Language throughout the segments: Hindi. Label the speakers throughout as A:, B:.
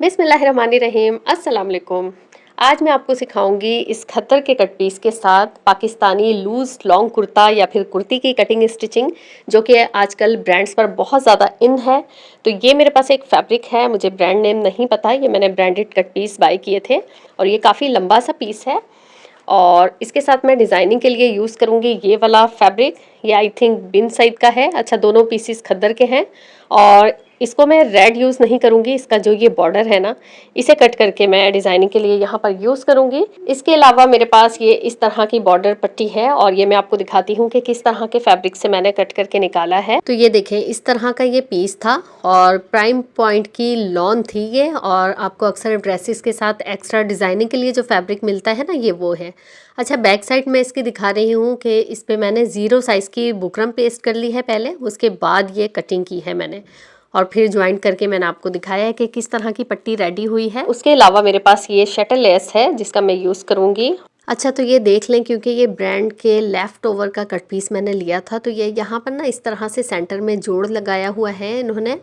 A: बिस्मिल्लाहिर्रहमानिर्रहीम, अस्सलाम वालेकुम। आज मैं आपको सिखाऊंगी इस खद्दर के कट पीस के साथ पाकिस्तानी लूज़ लॉन्ग कुर्ता या फिर कुर्ती की कटिंग स्टिचिंग, जो कि आजकल ब्रांड्स पर बहुत ज़्यादा इन है। तो ये मेरे पास एक फैब्रिक है, मुझे ब्रांड नेम नहीं पता, ये मैंने ब्रांडेड कट पीस बाय किए थे और ये काफ़ी लंबा सा पीस है। और इसके साथ मैं डिज़ाइनिंग के लिए यूज़ करूँगी ये वाला फैब्रिक। ये आई थिंक बिन सईद का है। अच्छा, दोनों पीसीस खद्दर के हैं और इसको मैं रेड यूज़ नहीं करूँगी। इसका जो ये बॉर्डर है ना, इसे कट करके मैं डिज़ाइनिंग के लिए यहाँ पर यूज़ करूँगी। इसके अलावा मेरे पास ये इस तरह की बॉर्डर पट्टी है और ये मैं आपको दिखाती हूँ कि किस तरह के फैब्रिक से मैंने कट करके निकाला है। तो ये देखें, इस तरह का ये पीस था और प्राइम पॉइंट की लॉन थी ये। और आपको अक्सर ड्रेसेस के साथ एक्स्ट्रा डिज़ाइनिंग के लिए जो फैब्रिक मिलता है ना, ये वो है। अच्छा, बैक साइड में इसकी दिखा रही हूँ कि इस पे मैंने 0 साइज़ की बुकरम पेस्ट कर ली है पहले, उसके बाद ये कटिंग की है मैंने और फिर ज्वाइंट करके मैंने आपको दिखाया है कि किस तरह की पट्टी रेडी हुई है। उसके अलावा मेरे पास ये शटल लेस है जिसका मैं यूज़ करूँगी। अच्छा, तो ये देख लें, क्योंकि ये ब्रांड के लेफ़्ट ओवर का कट पीस मैंने लिया था, तो ये यहाँ पर ना इस तरह से सेंटर में जोड़ लगाया हुआ है इन्होंने।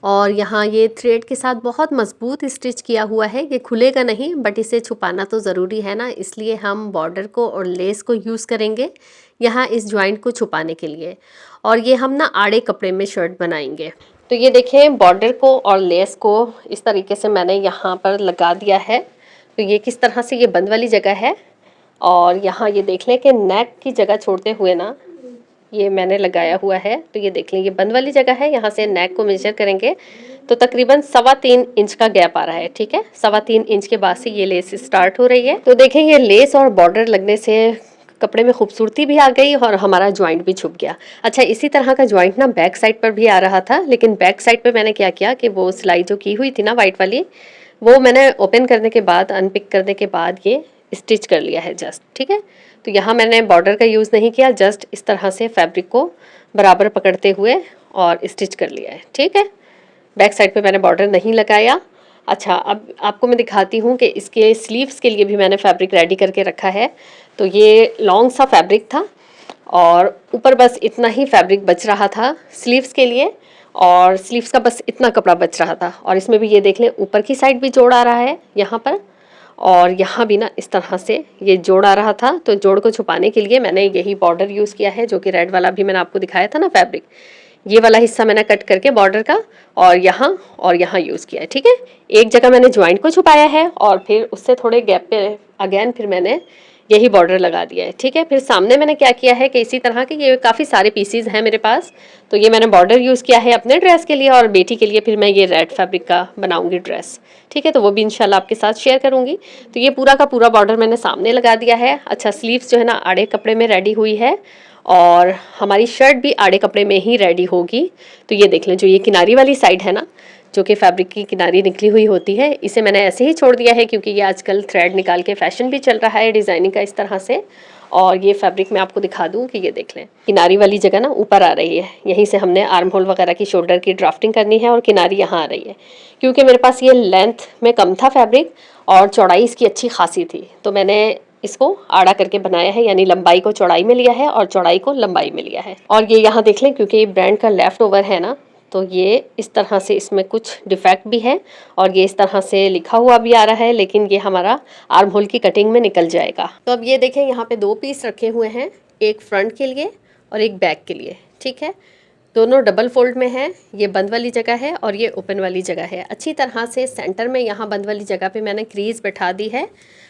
A: और यहाँ ये थ्रेड के साथ बहुत मजबूत स्टिच किया हुआ है। ये खुलेगा नहीं, बट इसे छुपाना तो ज़रूरी है ना, इसलिए हम बॉर्डर को और लेस को यूज़ करेंगे यहाँ इस जॉइंट को छुपाने के लिए। और ये हम ना आड़े कपड़े में शर्ट बनाएंगे। तो ये देखें, बॉर्डर को और लेस को इस तरीके से मैंने यहाँ पर लगा दिया है। तो ये किस तरह से ये बंद वाली जगह है और यहाँ ये देख लें कि नेक की जगह छोड़ते हुए ना ये मैंने लगाया हुआ है। तो ये देख लें, ये बंद वाली जगह है, यहाँ से नेक को मेजर करेंगे तो तकरीबन 3.25 इंच का गैप आ रहा है। ठीक है, 3.25 इंच के बाद से ये लेस स्टार्ट हो रही है। तो देखें, ये लेस और बॉर्डर लगने से कपड़े में खूबसूरती भी आ गई और हमारा ज्वाइंट भी छुप गया। अच्छा, इसी तरह का ज्वाइंट ना बैक साइड पर भी आ रहा था, लेकिन बैक साइड पे मैंने क्या किया कि वो सिलाई जो की हुई थी ना वाइट वाली, वो मैंने ओपन करने के बाद, अनपिक करने के बाद ये स्टिच कर लिया है जस्ट। ठीक है, तो यहाँ मैंने बॉर्डर का यूज़ नहीं किया, जस्ट इस तरह से फैब्रिक को बराबर पकड़ते हुए और स्टिच कर लिया है। ठीक है, बैक साइड पे मैंने बॉर्डर नहीं लगाया। अच्छा, अब आपको मैं दिखाती हूँ कि इसके स्लीव्स के लिए भी मैंने फैब्रिक रेडी करके रखा है। तो ये लॉन्ग सा फैब्रिक था और ऊपर बस इतना ही फैब्रिक बच रहा था स्लीव्स के लिए, और स्लीव्स का बस इतना कपड़ा बच रहा था। और इसमें भी ये देख लें, ऊपर की साइड भी जोड़ आ रहा है यहाँ पर, और यहाँ भी ना इस तरह से ये जोड़ आ रहा था। तो जोड़ को छुपाने के लिए मैंने यही बॉर्डर यूज़ किया है, जो कि रेड वाला भी मैंने आपको दिखाया था ना फैब्रिक, ये वाला हिस्सा मैंने कट करके बॉर्डर का और यहाँ यूज़ किया है। ठीक है, एक जगह मैंने ज्वाइंट को छुपाया है और फिर उससे थोड़े गैप पे अगेन फिर मैंने यही बॉर्डर लगा दिया है। ठीक है, फिर सामने मैंने क्या किया है कि इसी तरह के ये काफ़ी सारे पीसीज हैं मेरे पास, तो ये मैंने बॉर्डर यूज़ किया है अपने ड्रेस के लिए, और बेटी के लिए फिर मैं ये रेड फैब्रिक का बनाऊंगी ड्रेस। ठीक है, तो वो भी इंशाल्लाह आपके साथ शेयर करूंगी। तो ये पूरा का पूरा बॉर्डर मैंने सामने लगा दिया है। अच्छा, स्लीव्स जो है ना आड़े कपड़े में रेडी हुई है और हमारी शर्ट भी आड़े कपड़े में ही रेडी होगी। तो ये देख लें, जो ये किनारी वाली साइड है ना, जो कि फैब्रिक की किनारी निकली हुई होती है, इसे मैंने ऐसे ही छोड़ दिया है क्योंकि ये आजकल थ्रेड निकाल के फैशन भी चल रहा है डिज़ाइनिंग का इस तरह से। और ये फैब्रिक मैं आपको दिखा दूं कि ये देख लें, किनारी वाली जगह ना ऊपर आ रही है, यहीं से हमने आर्म होल वगैरह की शोल्डर की ड्राफ्टिंग करनी है और किनारी यहाँ आ रही है। क्योंकि मेरे पास ये लेंथ में कम था फैब्रिक और चौड़ाई इसकी अच्छी खासी थी, तो मैंने इसको आड़ा करके बनाया है, यानी लंबाई को चौड़ाई में लिया है और चौड़ाई को लंबाई में लिया है। और ये यहाँ देख लें, क्योंकि ये ब्रांड का लेफ्ट ओवर है ना, तो ये इस तरह से इसमें कुछ डिफेक्ट भी है और ये इस तरह से लिखा हुआ भी आ रहा है, लेकिन ये हमारा आर्म होल की कटिंग में निकल जाएगा। तो अब ये देखें, यहाँ पे 2 पीस रखे हुए हैं, एक फ्रंट के लिए और एक बैक के लिए। ठीक है, दोनों डबल फोल्ड में है, ये बंद वाली जगह है और ये ओपन वाली जगह है। अच्छी तरह से सेंटर में यहाँ बंद वाली जगह पे मैंने क्रीज बैठा दी है।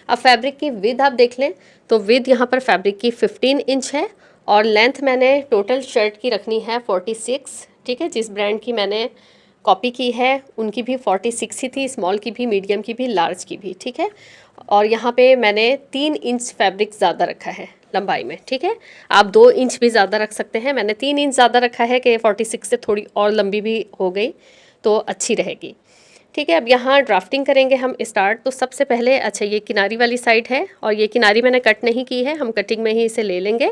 A: अब फैब्रिक की विद आप देख लें, तो विद यहाँ पर फैब्रिक की 15 इंच है और लेंथ मैंने टोटल शर्ट की रखनी है 46। ठीक है, जिस ब्रांड की मैंने कॉपी की है उनकी भी 46 ही थी, स्मॉल की भी, मीडियम की भी, लार्ज की भी। ठीक है, और यहाँ पे मैंने 3 इंच फैब्रिक ज़्यादा रखा है लंबाई में। ठीक है, आप 2 इंच भी ज़्यादा रख सकते हैं, मैंने 3 इंच ज़्यादा रखा है कि 46 से थोड़ी और लंबी भी हो गई तो अच्छी रहेगी। ठीक है, अब यहाँ ड्राफ्टिंग करेंगे हम स्टार्ट। तो सबसे पहले, अच्छा, ये किनारी वाली साइड है और ये किनारी मैंने कट नहीं की है, हम कटिंग में ही इसे ले लेंगे।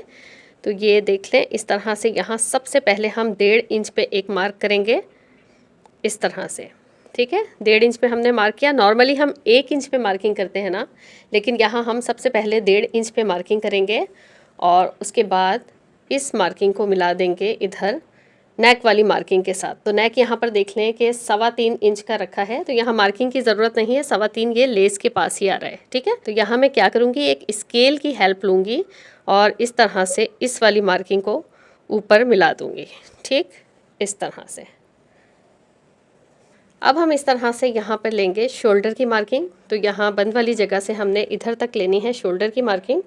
A: तो ये देख लें, इस तरह से यहाँ सबसे पहले हम 1.5 इंच पे एक मार्क करेंगे इस तरह से। ठीक है, 1.5 इंच पे हमने मार्क किया। नॉर्मली हम 1 इंच पे मार्किंग करते हैं ना, लेकिन यहाँ हम सबसे पहले 1.5 इंच पे मार्किंग करेंगे और उसके बाद इस मार्किंग को मिला देंगे इधर नेक वाली मार्किंग के साथ। तो नेक यहाँ पर देख लें कि 3.25 इंच का रखा है, तो यहाँ मार्किंग की ज़रूरत नहीं है, 3.25 ये लेस के पास ही आ रहा है, ठीक है। तो यहाँ मैं क्या करूँगी, एक स्केल की हेल्प लूँगी और इस तरह से इस वाली मार्किंग को ऊपर मिला दूँगी, ठीक, इस तरह से। अब हम इस तरह से यहाँ पर लेंगे शोल्डर की मार्किंग। तो यहाँ बंद वाली जगह से हमने इधर तक लेनी है शोल्डर की मार्किंग।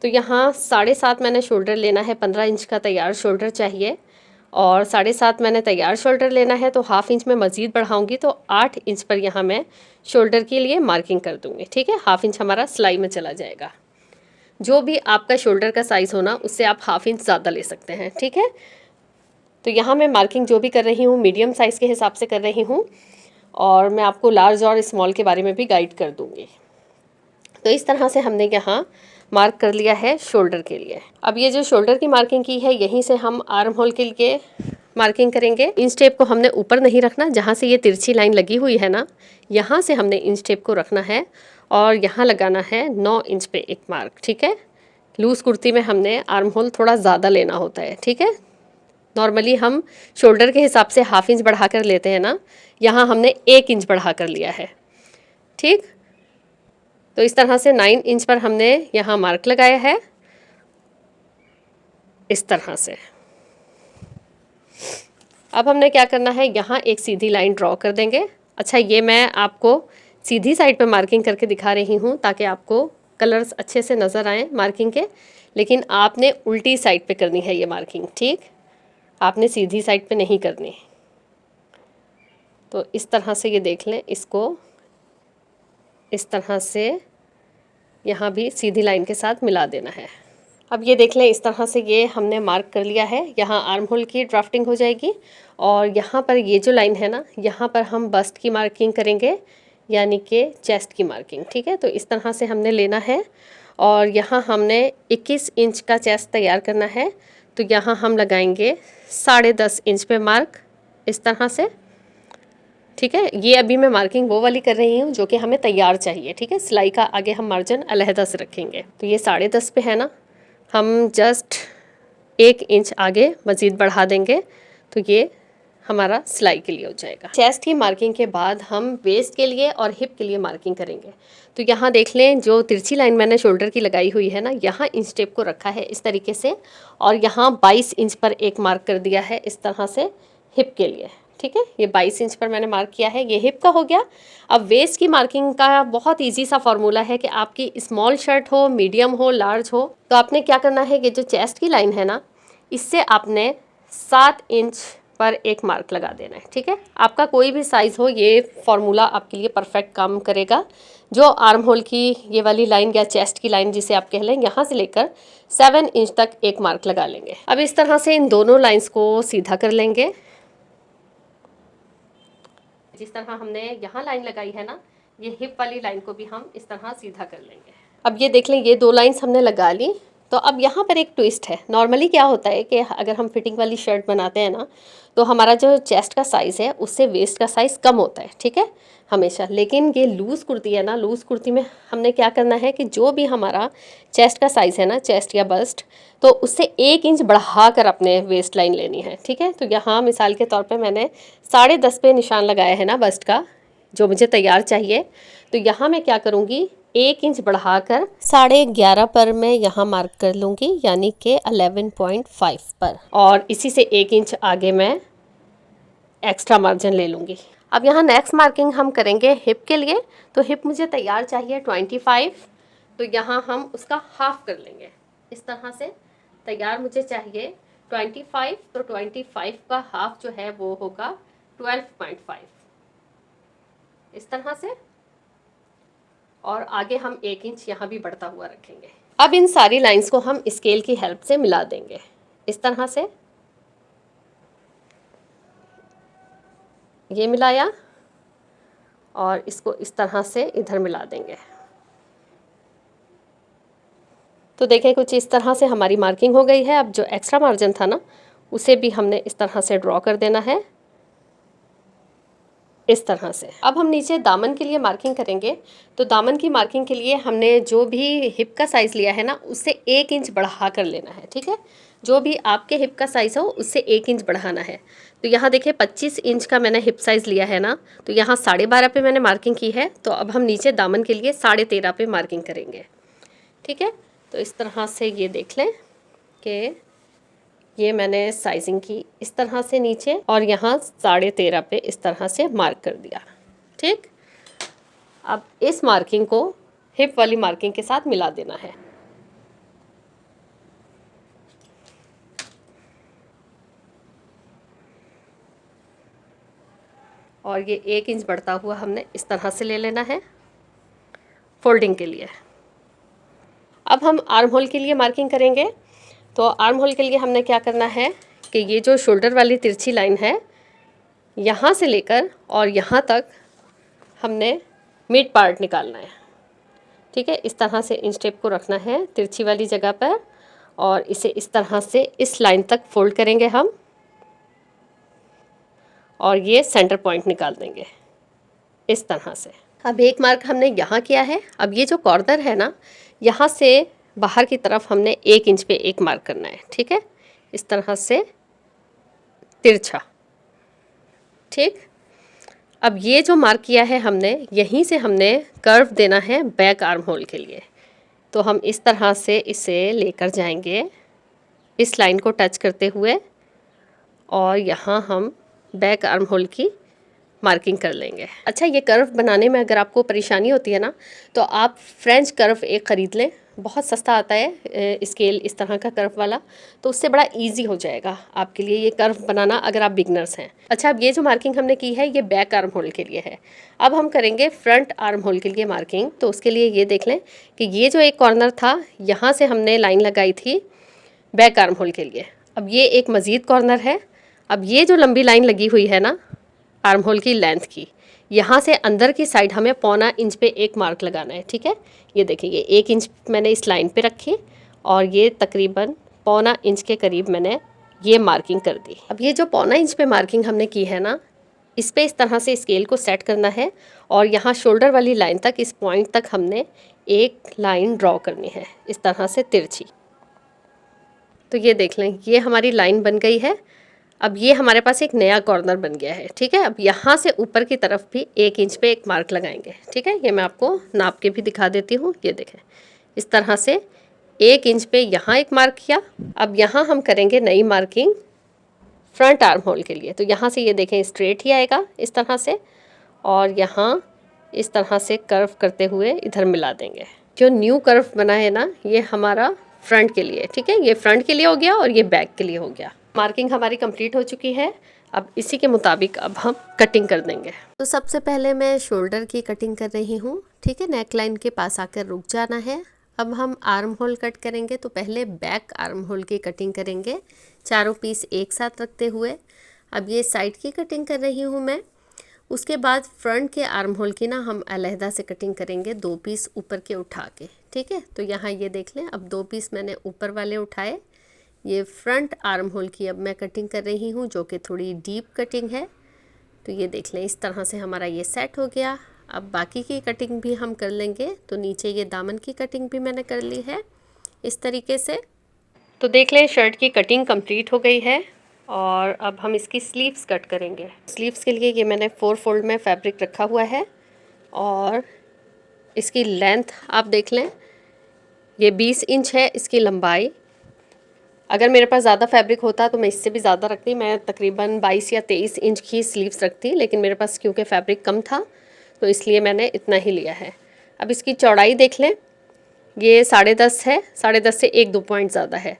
A: तो यहाँ 7.5 मैंने शोल्डर लेना है, 15 इंच का तैयार शोल्डर चाहिए, और 7.5 मैंने तैयार शोल्डर लेना है, तो हाफ इंच में मज़ीद बढ़ाऊंगी तो 8 इंच पर यहाँ मैं शोल्डर के लिए मार्किंग कर दूँगी, ठीक है। हाफ इंच हमारा सिलाई में चला जाएगा। जो भी आपका शोल्डर का साइज़ होना उससे आप हाफ इंच ज़्यादा ले सकते हैं, ठीक है। तो यहाँ मैं मार्किंग जो भी कर रही हूँ मीडियम साइज़ के हिसाब से कर रही हूँ, और मैं आपको लार्ज और स्मॉल के बारे में भी गाइड कर दूँगी। तो इस तरह से हमने यहाँ मार्क कर लिया है शोल्डर के लिए। अब ये जो शोल्डर की मार्किंग की है, यहीं से हम आर्म होल के लिए मार्किंग करेंगे। इंच टेप को हमने ऊपर नहीं रखना, जहाँ से ये तिरछी लाइन लगी हुई है ना, यहाँ से हमने इंच टेप को रखना है और यहाँ लगाना है 9 इंच पे एक मार्क, ठीक है। लूज़ कुर्ती में हमने आर्म होल थोड़ा ज़्यादा लेना होता है, ठीक है। नॉर्मली हम शोल्डर के हिसाब से हाफ इंच बढ़ा कर लेते हैं ना, यहाँ हमने 1 इंच बढ़ा कर लिया है, ठीक। तो इस तरह से 9 इंच पर हमने यहाँ मार्क लगाया है, इस तरह से। अब हमने क्या करना है, यहाँ एक सीधी लाइन ड्रॉ कर देंगे। अच्छा, ये मैं आपको सीधी साइड पे मार्किंग करके दिखा रही हूँ ताकि आपको कलर्स अच्छे से नज़र आएँ मार्किंग के, लेकिन आपने उल्टी साइड पे करनी है ये मार्किंग, ठीक। आपने सीधी साइड पे नहीं करनी। तो इस तरह से ये देख लें, इसको इस तरह से यहाँ भी सीधी लाइन के साथ मिला देना है। अब ये देख लें, इस तरह से ये हमने मार्क कर लिया है। यहाँ आर्म होल की ड्राफ्टिंग हो जाएगी और यहाँ पर ये जो लाइन है ना, यहाँ पर हम बस्ट की मार्किंग करेंगे, यानी कि चेस्ट की मार्किंग, ठीक है। तो इस तरह से हमने लेना है और यहाँ हमने 21 इंच का चेस्ट तैयार करना है। तो यहाँ हम लगाएंगे 10.5 इंच पे मार्क, इस तरह से, ठीक है। ये अभी मैं मार्किंग वो वाली कर रही हूँ जो कि हमें तैयार चाहिए, ठीक है। सिलाई का आगे हम मार्जिन अलहदा से रखेंगे। तो ये 10.5 पे है ना, हम जस्ट 1 इंच आगे मज़ीद बढ़ा देंगे तो ये हमारा सिलाई के लिए हो जाएगा। चेस्ट की मार्किंग के बाद हम वेस्ट के लिए और हिप के लिए मार्किंग करेंगे। तो यहाँ देख लें, जो तिरछी लाइन मैंने शोल्डर की लगाई हुई है ना, यहाँ इंच टेप को रखा है इस तरीके से, और यहाँ 22 इंच पर एक मार्क कर दिया है इस तरह से हिप के लिए, ठीक है। ये 22 इंच पर मैंने मार्क किया है, ये हिप का हो गया। अब वेस्ट की मार्किंग का बहुत इजी सा फॉर्मूला है कि आपकी स्मॉल शर्ट हो, मीडियम हो, लार्ज हो, तो आपने क्या करना है, कि जो चेस्ट की लाइन है ना, इससे आपने 7 इंच पर एक मार्क लगा देना है, ठीक है। आपका कोई भी साइज़ हो, ये फॉर्मूला आपके लिए परफेक्ट काम करेगा। जो आर्म होल की ये वाली लाइन या चेस्ट की लाइन जिसे आप कह लें, यहाँ से लेकर 7 इंच तक एक मार्क लगा लेंगे। अब इस तरह से इन दोनों लाइंस को सीधा कर लेंगे। जिस तरह हमने यहाँ लाइन लगाई है ना, ये हिप वाली लाइन को भी हम इस तरह सीधा कर लेंगे। अब ये देख लें, ये 2 लाइंस हमने लगा ली। तो अब यहाँ पर एक ट्विस्ट है। नॉर्मली क्या होता है कि अगर हम फिटिंग वाली शर्ट बनाते हैं ना, तो हमारा जो चेस्ट का साइज़ है उससे वेस्ट का साइज़ कम होता है, ठीक है, हमेशा। लेकिन ये लूज़ कुर्ती है ना, लूज़ कुर्ती में हमने क्या करना है कि जो भी हमारा चेस्ट का साइज़ है ना, चेस्ट या बस्ट, तो उससे 1 इंच बढ़ा कर अपने वेस्ट लाइन लेनी है, ठीक है। तो यहाँ मिसाल के तौर पे मैंने 10.5 पे निशान लगाया है ना बस्ट का, जो मुझे तैयार चाहिए। तो यहाँ मैं क्या करूँगी, 1 इंच बढ़ाकर 11.5 पर मैं यहाँ मार्क कर लूँगी, यानी कि 11.5 पर, और इसी से 1 इंच आगे मैं एक्स्ट्रा मार्जिन ले लूँगी। अब यहाँ नेक्स्ट मार्किंग हम करेंगे हिप के लिए। तो हिप मुझे तैयार चाहिए 25, तो यहाँ हम उसका हाफ कर लेंगे इस तरह से। तैयार मुझे चाहिए 25, तो 25 का हाफ जो है वो होगा 12.5, इस तरह से। और आगे हम 1 इंच यहाँ भी बढ़ता हुआ रखेंगे। अब इन सारी लाइंस को हम स्केल की हेल्प से मिला देंगे इस तरह से। ये मिलाया और इसको इस तरह से इधर मिला देंगे। तो देखें, कुछ इस तरह से हमारी मार्किंग हो गई है। अब जो एक्स्ट्रा मार्जिन था ना, उसे भी हमने इस तरह से ड्रॉ कर देना है। इस तरह से। अब हम नीचे दामन के लिए मार्किंग करेंगे। तो दामन की मार्किंग के लिए हमने जो भी हिप का साइज़ लिया है ना, उससे 1 इंच बढ़ा कर लेना है, ठीक है। जो भी आपके हिप का साइज़ हो उससे 1 इंच बढ़ाना है। तो यहाँ देखिए 25 इंच का मैंने हिप साइज़ लिया है ना, तो यहाँ 12.5 पे मैंने मार्किंग की है। तो अब हम नीचे दामन के लिए 13.5 पे मार्किंग करेंगे, ठीक है। तो इस तरह से ये देख लें कि ये मैंने साइजिंग की इस तरह से नीचे, और यहाँ 13.5 पे इस तरह से मार्क कर दिया, ठीक। अब इस मार्किंग को हिप वाली मार्किंग के साथ मिला देना है। और ये 1 इंच बढ़ता हुआ हमने इस तरह से ले लेना है फोल्डिंग के लिए। अब हम आर्म होल के लिए मार्किंग करेंगे। तो आर्म होल के लिए हमने क्या करना है कि ये जो शोल्डर वाली तिरछी लाइन है, यहाँ से लेकर और यहाँ तक हमने मिड पार्ट निकालना है, ठीक है। इस तरह से इंच टेप को रखना है तिरछी वाली जगह पर, और इसे इस तरह से इस लाइन तक फोल्ड करेंगे हम, और ये सेंटर पॉइंट निकाल देंगे इस तरह से। अब एक मार्क हमने यहाँ किया है। अब ये जो कॉर्नर है ना, यहाँ से बाहर की तरफ हमने 1 इंच पे एक मार्क करना है, ठीक है। इस तरह से तिरछा, ठीक। अब ये जो मार्क किया है हमने, यहीं से हमने कर्व देना है बैक आर्म होल के लिए। तो हम इस तरह से इसे लेकर जाएंगे इस लाइन को टच करते हुए, और यहाँ हम बैक आर्म होल की मार्किंग कर लेंगे। अच्छा, ये कर्व बनाने में अगर आपको परेशानी होती है ना, तो आप फ्रेंच कर्व एक ख़रीद लें, बहुत सस्ता आता है स्केल इस तरह का कर्व वाला, तो उससे बड़ा इजी हो जाएगा आपके लिए ये कर्व बनाना अगर आप बिगनर्स हैं। अच्छा, अब ये जो मार्किंग हमने की है ये बैक आर्म होल के लिए है। अब हम करेंगे फ्रंट आर्म होल के लिए मार्किंग। तो उसके लिए ये देख लें कि ये जो एक कॉर्नर था, यहाँ से हमने लाइन लगाई थी बैक आर्म होल के लिए। अब ये एक मज़ीद कॉर्नर है। अब ये जो लंबी लाइन लगी हुई है ना आर्म होल की लेंथ की, यहाँ से अंदर की साइड हमें 1.25 इंच पे एक मार्क लगाना है, ठीक है। ये देखिए, ये 1 इंच मैंने इस लाइन पे रखी, और ये तकरीबन 1.25 इंच के करीब मैंने ये मार्किंग कर दी। अब ये जो 1.25 इंच पे मार्किंग हमने की है ना, इस पे इस तरह से स्केल को सेट करना है, और यहाँ शोल्डर वाली लाइन तक, इस पॉइंट तक हमने एक लाइन ड्रॉ करनी है इस तरह से तिरछी। तो ये देख लें, ये हमारी लाइन बन गई है। अब ये हमारे पास एक नया कॉर्नर बन गया है, ठीक है। अब यहाँ से ऊपर की तरफ भी 1 इंच पे एक मार्क लगाएंगे, ठीक है। ये मैं आपको नाप के भी दिखा देती हूँ। ये देखें, इस तरह से 1 इंच पे यहाँ एक मार्क किया। अब यहाँ हम करेंगे नई मार्किंग फ्रंट आर्म होल के लिए। तो यहाँ से ये देखें स्ट्रेट ही आएगा इस तरह से, और यहाँ इस तरह से कर्व करते हुए इधर मिला देंगे। जो न्यू कर्व बना है ना, ये हमारा फ्रंट के लिए, ठीक है। ये फ्रंट के लिए हो गया और ये बैक के लिए हो गया। मार्किंग हमारी कंप्लीट हो चुकी है। अब इसी के मुताबिक अब हम कटिंग कर देंगे। तो सबसे पहले मैं शोल्डर की कटिंग कर रही हूँ, ठीक है। नेक लाइन के पास आकर रुक जाना है। अब हम आर्म होल कट करेंगे। तो पहले बैक आर्म होल की कटिंग करेंगे, चारों पीस एक साथ रखते हुए। अब ये साइड की कटिंग कर रही हूँ मैं। उसके बाद फ्रंट के आर्म होल की ना हम अलहदा से कटिंग करेंगे, 2 पीस ऊपर के उठा के, ठीक है। तो यहाँ ये देख लें, अब 2 पीस मैंने ऊपर वाले उठाए। ये फ्रंट आर्म होल की अब मैं कटिंग कर रही हूँ, जो कि थोड़ी डीप कटिंग है। तो ये देख लें, इस तरह से हमारा ये सेट हो गया। अब बाकी की कटिंग भी हम कर लेंगे। तो नीचे ये दामन की कटिंग भी मैंने कर ली है इस तरीके से। तो देख लें, शर्ट की कटिंग कंप्लीट हो गई है, और अब हम इसकी स्लीव्स कट करेंगे। स्लीव्स के लिए ये मैंने 4 फोल्ड में फैब्रिक रखा हुआ है, और इसकी लेंथ आप देख लें, ये 20 इंच है इसकी लंबाई। अगर मेरे पास ज़्यादा फैब्रिक होता तो मैं इससे भी ज़्यादा रखती, मैं तकरीबन 22 या 23 इंच की स्लीव्स रखती, लेकिन मेरे पास क्योंकि फैब्रिक कम था तो इसलिए मैंने इतना ही लिया है। अब इसकी चौड़ाई देख लें, ये 10.5 है, 10.5 से 1-2 पॉइंट ज़्यादा है,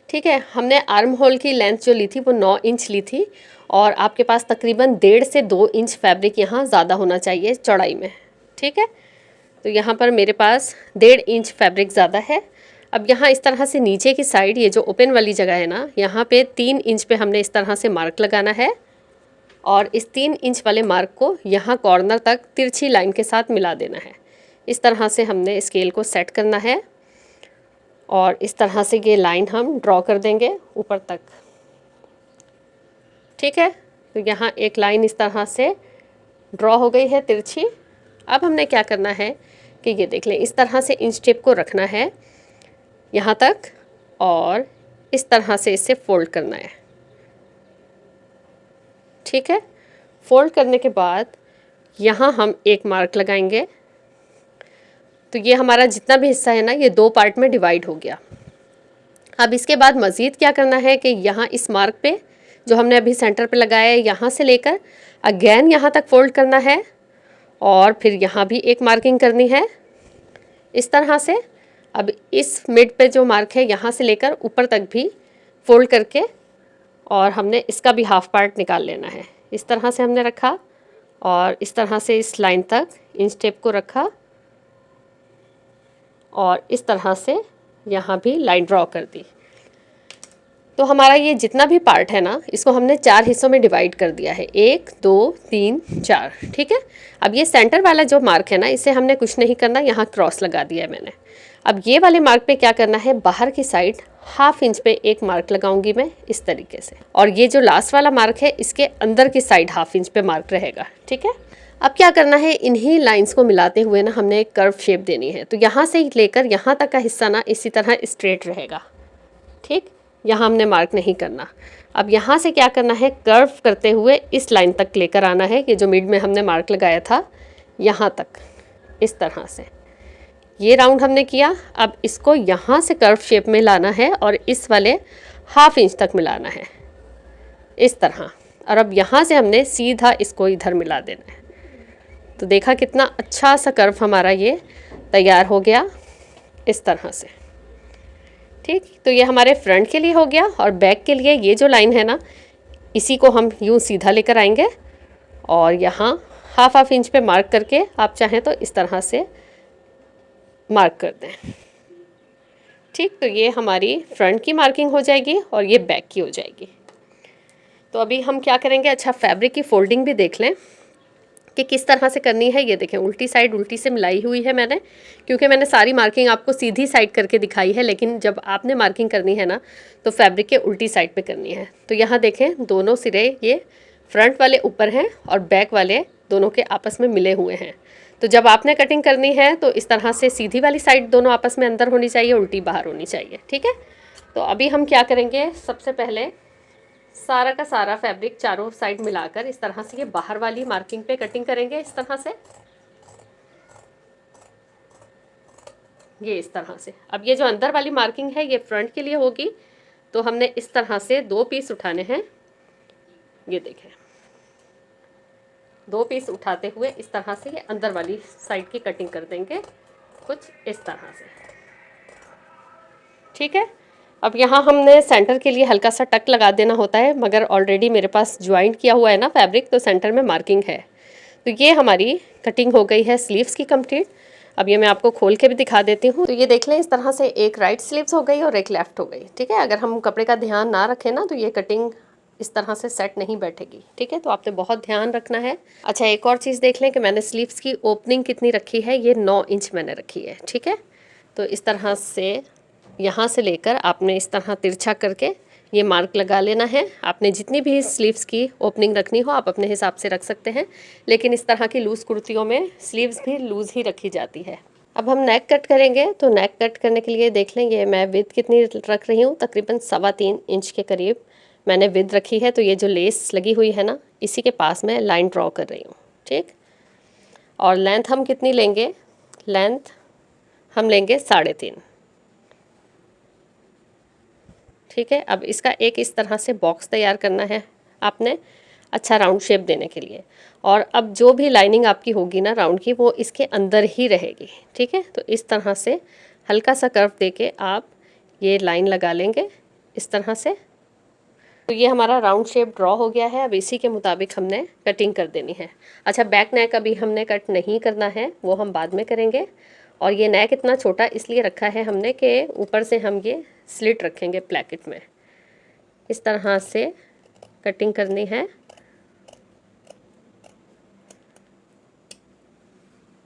A: ठीक है। हमने आर्म होल की लेंथ जो ली थी वो 9 इंच ली थी, और आपके पास तकरीबन 1.5 से 2 इंच फैब्रिक यहाँ ज़्यादा होना चाहिए चौड़ाई में, ठीक है। तो यहाँ पर मेरे पास 1.5 इंच फैब्रिक ज़्यादा है। अब यहाँ इस तरह से नीचे की साइड, ये जो ओपन वाली जगह है ना, यहाँ पे 3 इंच पे हमने इस तरह से मार्क लगाना है, और इस 3 इंच वाले मार्क को यहाँ कॉर्नर तक तिरछी लाइन के साथ मिला देना है। इस तरह से हमने स्केल को सेट करना है, और इस तरह से ये लाइन हम ड्रॉ कर देंगे ऊपर तक, ठीक है। तो यहाँ एक लाइन इस तरह से ड्रॉ हो गई है तिरछी। अब हमने क्या करना है कि ये देख लें, इस तरह से इंच टेप को रखना है यहाँ तक और इस तरह से इसे फोल्ड करना है। ठीक है, फोल्ड करने के बाद यहाँ हम एक मार्क लगाएंगे। तो ये हमारा जितना भी हिस्सा है ना, ये 2 पार्ट में डिवाइड हो गया। अब इसके बाद मज़ीद क्या करना है कि यहाँ इस मार्क पे जो हमने अभी सेंटर पे लगाया है, यहाँ से लेकर अगेन यहाँ तक फोल्ड करना है और फिर यहाँ भी एक मार्किंग करनी है इस तरह से। अब इस मिड पे जो मार्क है, यहाँ से लेकर ऊपर तक भी फोल्ड करके और हमने इसका भी हाफ पार्ट निकाल लेना है। इस तरह से हमने रखा और इस तरह से इस लाइन तक इंच टेप को रखा और इस तरह से यहाँ भी लाइन ड्रॉ कर दी। तो हमारा ये जितना भी पार्ट है ना, इसको हमने 4 हिस्सों में डिवाइड कर दिया है, 1 2 3 4। ठीक है, अब ये सेंटर वाला जो मार्क है ना, इसे हमने कुछ नहीं करना, यहाँ क्रॉस लगा दिया है मैंने। अब ये वाले मार्क पे क्या करना है, बाहर की साइड ½ इंच पे एक मार्क लगाऊंगी मैं इस तरीके से, और ये जो लास्ट वाला मार्क है इसके अंदर की साइड ½ इंच पे मार्क रहेगा। ठीक है, अब क्या करना है, इन्हीं लाइंस को मिलाते हुए ना हमने एक कर्व शेप देनी है। तो यहाँ से लेकर यहाँ तक का हिस्सा ना इसी तरह स्ट्रेट रहेगा। ठीक, यहाँ हमने मार्क नहीं करना। अब यहाँ से क्या करना है, कर्व करते हुए इस लाइन तक लेकर आना है, कि जो मिड में हमने मार्क लगाया था यहाँ तक, इस तरह से ये राउंड हमने किया। अब इसको यहाँ से कर्व शेप में लाना है और इस वाले ½ इंच तक मिलाना है इस तरह, और अब यहाँ से हमने सीधा इसको इधर मिला देना है। तो देखा कितना अच्छा सा कर्व हमारा ये तैयार हो गया इस तरह से। ठीक, तो ये हमारे फ्रंट के लिए हो गया, और बैक के लिए ये जो लाइन है ना, इसी को हम यूँ सीधा लेकर आएंगे और यहाँ ½ इंच पे मार्क करके आप चाहें तो इस तरह से मार्क कर दें। ठीक, तो ये हमारी फ्रंट की मार्किंग हो जाएगी और ये बैक की हो जाएगी। तो अभी हम क्या करेंगे, अच्छा फैब्रिक की फोल्डिंग भी देख लें कि किस तरह से करनी है। ये देखें, उल्टी साइड उल्टी से मिलाई हुई है मैंने, क्योंकि मैंने सारी मार्किंग आपको सीधी साइड करके दिखाई है, लेकिन जब आपने मार्किंग करनी है ना, तो फैब्रिक के उल्टी साइड पे करनी है। तो यहाँ देखें, दोनों सिरे ये फ्रंट वाले ऊपर हैं और बैक वाले दोनों के आपस में मिले हुए हैं। तो जब आपने कटिंग करनी है तो इस तरह से सीधी वाली साइड दोनों आपस में अंदर होनी चाहिए, उल्टी बाहर होनी चाहिए। ठीक है, तो अभी हम क्या करेंगे, सबसे पहले सारा का सारा फैब्रिक चारों साइड मिलाकर इस तरह से ये बाहर वाली मार्किंग पे कटिंग करेंगे इस तरह से, ये इस तरह से। अब ये जो अंदर वाली मार्किंग है ये फ्रंट के लिए होगी, तो हमने इस तरह से 2 पीस उठाने हैं। ये देखें, 2 पीस उठाते हुए इस तरह से ये अंदर वाली साइड की कटिंग कर देंगे कुछ इस तरह से। ठीक है, अब यहाँ हमने सेंटर के लिए हल्का सा टक लगा देना होता है, मगर ऑलरेडी मेरे पास ज्वाइंट किया हुआ है ना फैब्रिक, तो सेंटर में मार्किंग है। तो ये हमारी कटिंग हो गई है स्लीव्स की कंप्लीट। अब ये मैं आपको खोल के भी दिखा देती हूँ। तो ये देख लें, इस तरह से एक राइट स्लीव्स हो गई और एक लेफ्ट हो गई। ठीक है, अगर हम कपड़े का ध्यान ना रखें ना, तो ये कटिंग इस तरह से सेट नहीं बैठेगी। ठीक है, तो आपने बहुत ध्यान रखना है। अच्छा, एक और चीज़ देख लें कि मैंने स्लीव्स की ओपनिंग कितनी रखी है, ये 9 इंच मैंने रखी है। ठीक है, तो इस तरह से यहाँ से लेकर आपने इस तरह तिरछा करके ये मार्क लगा लेना है। आपने जितनी भी स्लीव्स की ओपनिंग रखनी हो आप अपने हिसाब से रख सकते हैं, लेकिन इस तरह की लूज़ कुर्तियों में स्लीव्स भी लूज़ ही रखी जाती है। अब हम नेक कट करेंगे, तो नेक कट करने के लिए देख लें, ये मैं विड्थ कितनी रख रही हूँ, तकरीबन 3.25 इंच के करीब मैंने विड्थ रखी है। तो ये जो लेस लगी हुई है ना, इसी के पास मैं लाइन ड्रॉ कर रही हूँ। ठीक, और लेंथ हम कितनी लेंगे, लेंथ हम लेंगे 3.5। ठीक है, अब इसका एक इस तरह से बॉक्स तैयार करना है आपने, अच्छा राउंड शेप देने के लिए। और अब जो भी लाइनिंग आपकी होगी ना राउंड की, वो इसके अंदर ही रहेगी। ठीक है, तो इस तरह से हल्का सा कर्व देके आप ये लाइन लगा लेंगे इस तरह से। तो ये हमारा राउंड शेप ड्रॉ हो गया है। अब इसी के मुताबिक हमने कटिंग कर देनी है। अच्छा, बैक नेक अभी हमने कट नहीं करना है, वो हम बाद में करेंगे। और ये नेक इतना छोटा इसलिए रखा है हमने कि ऊपर से हम ये स्लिट रखेंगे प्लैकेट में, इस तरह से कटिंग करनी है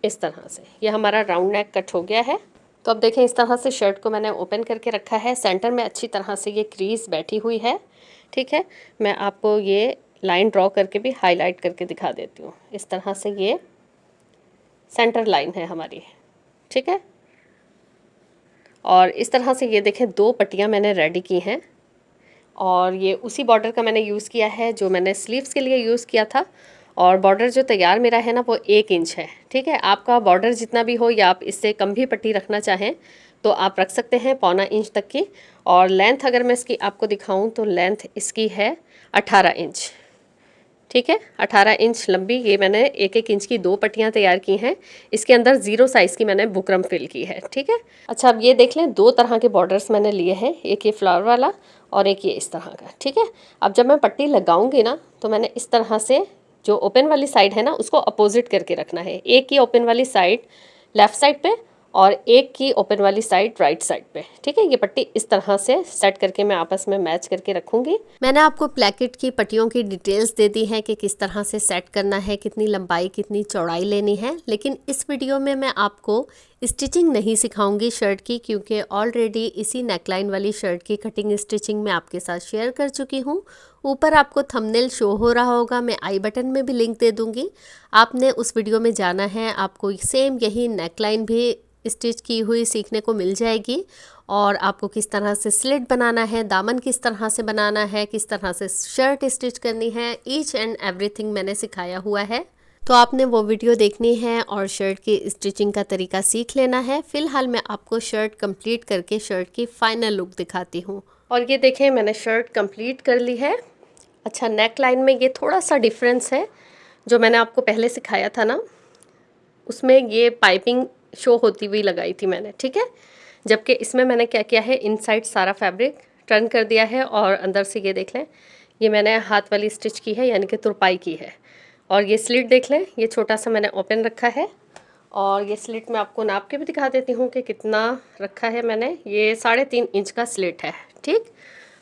A: इस तरह से। ये हमारा राउंड नेक कट हो गया है। तो अब देखें, इस तरह से शर्ट को मैंने ओपन करके रखा है, सेंटर में अच्छी तरह से ये क्रीज बैठी हुई है। ठीक है, मैं आपको ये लाइन ड्रॉ करके भी हाईलाइट करके दिखा देती हूँ। इस तरह से ये सेंटर लाइन है हमारी, ठीक है। और इस तरह से ये देखें 2 पट्टियाँ मैंने रेडी की हैं और ये उसी बॉर्डर का मैंने यूज़ किया है जो मैंने स्लीव्स के लिए यूज़ किया था। और बॉर्डर जो तैयार मेरा है ना वो 1 इंच है, ठीक है। आपका बॉर्डर जितना भी हो या आप इससे कम भी पट्टी रखना चाहें तो आप रख सकते हैं, 1.25 इंच तक की। और लेंथ अगर मैं इसकी आपको दिखाऊं तो लेंथ इसकी है 18 इंच, ठीक है। 18 इंच लंबी ये मैंने 1-1 इंच की 2 पट्टियाँ तैयार की हैं। इसके अंदर 0 साइज़ की मैंने बुकरम फिल की है, ठीक है। अच्छा, अब ये देख लें 2 तरह के बॉर्डर्स मैंने लिए हैं, एक ये फ्लावर वाला और एक ये इस तरह का, ठीक है। अब जब मैं पट्टी लगाऊंगी ना तो मैंने इस तरह से जो ओपन वाली साइड है ना उसको अपोजिट करके रखना है। एक की ओपन वाली साइड लेफ़्ट साइड पे और एक की ओपन वाली साइड राइट साइड पे, ठीक है। ये पट्टी इस तरह से सेट करके मैं आपस में मैच करके रखूंगी। मैंने आपको प्लेकेट की पट्टियों की डिटेल्स दे दी है कि किस तरह से सेट करना है, कितनी लंबाई कितनी चौड़ाई लेनी है। लेकिन इस वीडियो में मैं आपको स्टिचिंग नहीं सिखाऊंगी शर्ट की, क्योंकि ऑलरेडी इसी नेकलाइन वाली शर्ट की कटिंग स्टिचिंग मैं आपके साथ शेयर कर चुकी हूँ। ऊपर आपको थंबनेल शो हो रहा होगा, मैं आई बटन में भी लिंक दे दूँगी। आपने उस वीडियो में जाना है, आपको सेम यही नेकलाइन भी स्टिच की हुई सीखने को मिल जाएगी। और आपको किस तरह से स्लिट बनाना है, दामन किस तरह से बनाना है, किस तरह से शर्ट स्टिच करनी है, ईच एंड एवरीथिंग मैंने सिखाया हुआ है। तो आपने वो वीडियो देखनी है और शर्ट की स्टिचिंग का तरीका सीख लेना है। फ़िलहाल मैं आपको शर्ट कंप्लीट करके शर्ट की फाइनल लुक दिखाती हूँ। और ये देखें मैंने शर्ट कंप्लीट कर ली है। अच्छा, नेक लाइन में ये थोड़ा सा डिफरेंस है, जो मैंने आपको पहले सिखाया था ना उसमें ये पाइपिंग शो होती हुई लगाई थी मैंने, ठीक है। जबकि इसमें मैंने क्या किया है, इनसाइड सारा फैब्रिक टर्न कर दिया है और अंदर से ये देख लें ये मैंने हाथ वाली स्टिच की है, यानी कि तुरपाई की है। और ये स्लिट देख लें, ये छोटा सा मैंने ओपन रखा है। और ये स्लिट मैं आपको नाप के भी दिखा देती हूँ कि कितना रखा है मैंने। ये 3.5 इंच का स्लिट है, ठीक।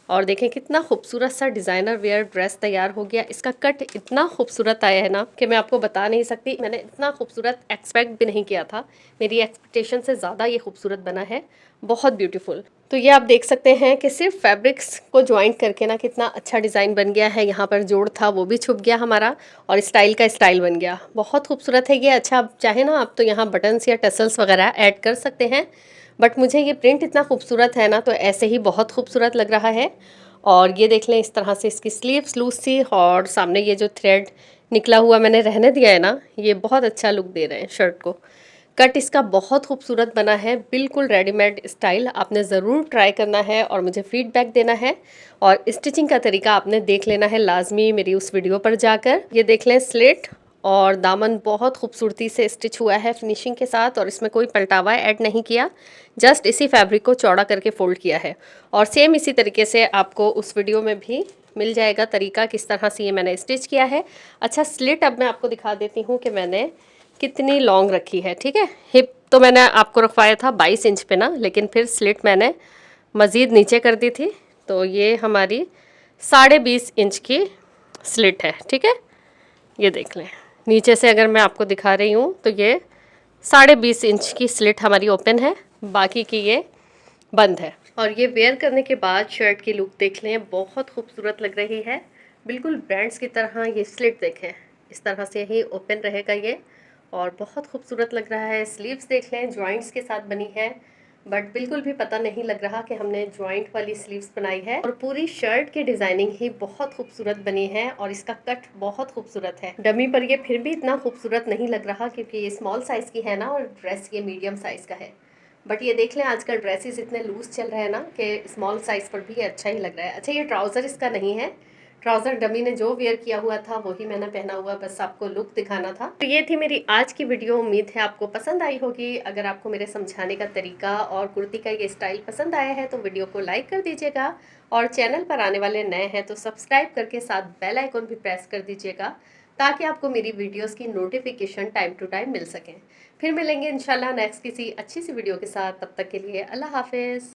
A: और देखें कितना खूबसूरत सा डिज़ाइनर वेयर ड्रेस तैयार हो गया। इसका कट इतना खूबसूरत आया है ना कि मैं आपको बता नहीं सकती। मैंने इतना खूबसूरत एक्सपेक्ट भी नहीं किया था, मेरी एक्सपेक्टेशन से ज़्यादा ये खूबसूरत बना है, बहुत ब्यूटीफुल। तो ये आप देख सकते हैं कि सिर्फ फैब्रिक्स को ज्वाइंट करके ना कितना अच्छा डिज़ाइन बन गया है। यहाँ पर जोड़ था वो भी छुप गया हमारा और स्टाइल का स्टाइल बन गया, बहुत खूबसूरत है ये। अच्छा, आप चाहे ना आप तो यहाँ बटन्स या टसल्स वगैरह ऐड कर सकते हैं, बट मुझे ये प्रिंट इतना खूबसूरत है ना तो ऐसे ही बहुत खूबसूरत लग रहा है। और ये देख लें इस तरह से इसकी स्लीव्स लूज थी और सामने ये जो थ्रेड निकला हुआ मैंने रहने दिया है ना, ये बहुत अच्छा लुक दे रहे हैं शर्ट को। कट इसका बहुत खूबसूरत बना है, बिल्कुल रेडीमेड स्टाइल। आपने ज़रूर ट्राई करना है और मुझे फीडबैक देना है। और स्टिचिंग का तरीका आपने देख लेना है लाजमी मेरी उस वीडियो पर जाकर। ये देख लें स्लिट और दामन बहुत खूबसूरती से स्टिच हुआ है फिनिशिंग के साथ, और इसमें कोई पलटावा ऐड नहीं किया, जस्ट इसी फैब्रिक को चौड़ा करके फोल्ड किया है। और सेम इसी तरीके से आपको उस वीडियो में भी मिल जाएगा तरीका किस तरह से ये मैंने स्टिच किया है। अच्छा, स्लिट अब मैं आपको दिखा देती हूँ कि मैंने कितनी लॉन्ग रखी है, ठीक है। हिप तो मैंने आपको रखवाया था 22 इंच पे ना, लेकिन फिर स्लिट मैंने मज़ीद नीचे कर दी थी, तो ये हमारी 20.5 इंच की स्लिट है, ठीक है। ये देख लें नीचे से अगर मैं आपको दिखा रही हूँ तो ये 20.5 इंच की स्लिट हमारी ओपन है, बाकी की ये बंद है। और ये वेयर करने के बाद शर्ट की लुक देख लें, बहुत खूबसूरत लग रही है, बिल्कुल ब्रांड्स की तरह। ये स्लिट देखें इस तरह से ही ओपन रहेगा ये, और बहुत खूबसूरत लग रहा है। स्लीव्स देख लें जॉइंट्स के साथ बनी है, बट बिल्कुल भी पता नहीं लग रहा कि हमने जॉइंट वाली स्लीव्स बनाई है। और पूरी शर्ट की डिजाइनिंग ही बहुत खूबसूरत बनी है और इसका कट बहुत खूबसूरत है। डमी पर ये फिर भी इतना खूबसूरत नहीं लग रहा क्योंकि ये स्मॉल साइज की है ना और ड्रेस ये मीडियम साइज का है। बट ये देख लें आजकल ड्रेसेस इतने लूज चल रहे हैं ना कि स्मॉल साइज़ पर भी अच्छा ही लग रहा है। अच्छा, ये ट्राउज़र इसका नहीं है, ट्राउज़र डमी ने जो वेयर किया हुआ था वही मैंने पहना हुआ, बस आपको लुक दिखाना था। तो ये थी मेरी आज की वीडियो, उम्मीद है आपको पसंद आई होगी। अगर आपको मेरे समझाने का तरीका और कुर्ती का ये स्टाइल पसंद आया है तो वीडियो को लाइक कर दीजिएगा, और चैनल पर आने वाले नए हैं तो सब्सक्राइब करके साथ बेल आइकन भी प्रेस कर दीजिएगा, ताकि आपको मेरी वीडियोस की नोटिफिकेशन टाइम टू टाइम मिल सकें। फिर मिलेंगे इंशाल्लाह नेक्स्ट किसी अच्छी सी वीडियो के साथ, तब तक के लिए अल्लाह हाफिज़।